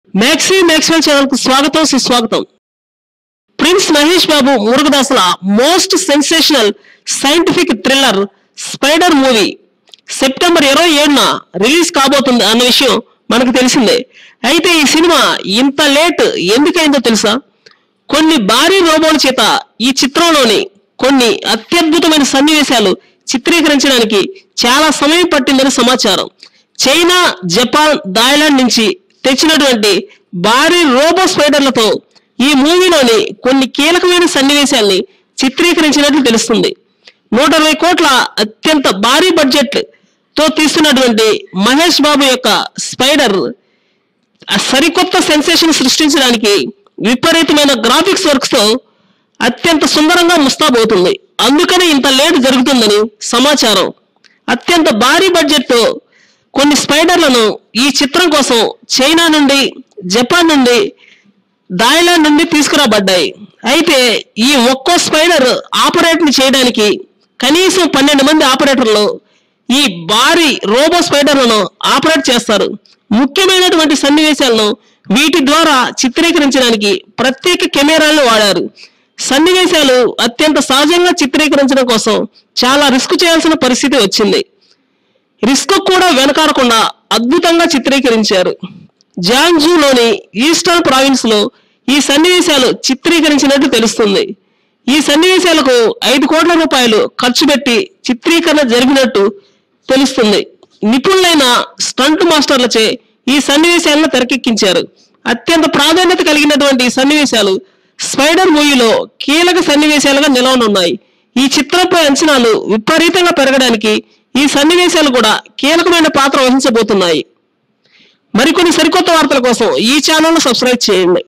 Maximal channel को स्वागत सुस्वागत। प्रिंस महेश बाबू मुरुगदासల most sensational scientific thriller Spyder movie September 27న రిలీజ్ కాబోతుంది అన్న విషయం మనకు తెలిసిందే. అయితే ఈ సినిమా ఇంత లేట్ ఎందుకైందో తెలుసా? కొన్ని భారీ రోబోల చేత ఈ చిత్రంలోని కొన్ని అత్యద్భుతమైన సన్నివేశాలు చిత్రీకరించడానికి చాలా సమయం పట్టిందని సమాచారం. చైనా, జపాన్, థాయిలాండ్ నుంచి తెచ్చినటువంటి భారీ రోబో స్పైడర్లతో ఈ మూవీలోని కొన్ని కీలకమైన సన్నివేశాల్ని చిత్రీకరించినట్లు తెలుస్తుంది. 120 కోట్ల అత్యంత భారీ బడ్జెట్ తో తీస్తున్నటువంటి మహేష్ బాబు యొక్క స్పైడర్ సరికొత్త సెన్సేషన్ సృష్టించడానికి విపరీతమైన గ్రాఫిక్స్ వర్క్స్ తో అత్యంత సుందరంగా ముస్తాబవుతుంది. అందుకనే ఇంత లేట్ జరుగుతుందని సమాచారం. అత్యంత భారీ బడ్జెట్ తో కొన్ని స్పైడర్లను ఈ చిత్రం కోసం చైనా నుండి, జపాన్ నుండి, థాయిలాండ్ నుండి తీసుకురాబడ్డాయి. అయితే ఈ ఒక్కో స్పైడర్ ఆపరేట్ చేయడానికి కనీసం 12 మంది ఆపరేటర్లు ఈ భారీ రోబో స్పైడర్లను ఆపరేట్ చేస్తారు. ముఖ్యమైనటువంటి సన్నివేశాలను వీటి ద్వారా చిత్రీకరించడానికి ప్రత్యేక కెమెరాలను వాడారు. సన్నివేశాలు అత్యంత సహజంగా చిత్రీకరించడం కోసం చాలా రిస్క్ చేయాల్సిన పరిస్థితి వచ్చింది. రిస్క్ కూడా వెనకాడకుండా అద్భుతంగా చిత్రీకరించారు. జాంగ్జూలోని ఈస్టర్న్ ప్రావిన్స్ లో ఈ సన్నివేశాలు చిత్రీకరించినట్టు తెలుస్తుంది. ఈ సన్నివేశాలకు 5 కోట్ల రూపాయలు ఖర్చు పెట్టి చిత్రీకరణ జరిగినట్టు తెలుస్తుంది. నిపుణులైన స్టంట్ మాస్టర్లచే ఈ సన్నివేశాలను తెరకెక్కించారు. అత్యంత ప్రాధాన్యత కలిగినటువంటి సన్నివేశాలు స్పైడర్ మూవీలో కీలక సన్నివేశాలుగా నిలవనున్నాయి. ఈ చిత్రంపై అంచనాలు విపరీతంగా పెరగడానికి ఈ సన్నివేశాలు కూడా కీలకమైన పాత్ర వహించబోతున్నాయి. మరికొన్ని సరికొత్త వార్తల కోసం ఈ ఛానల్ ను సబ్స్క్రైబ్ చేయండి.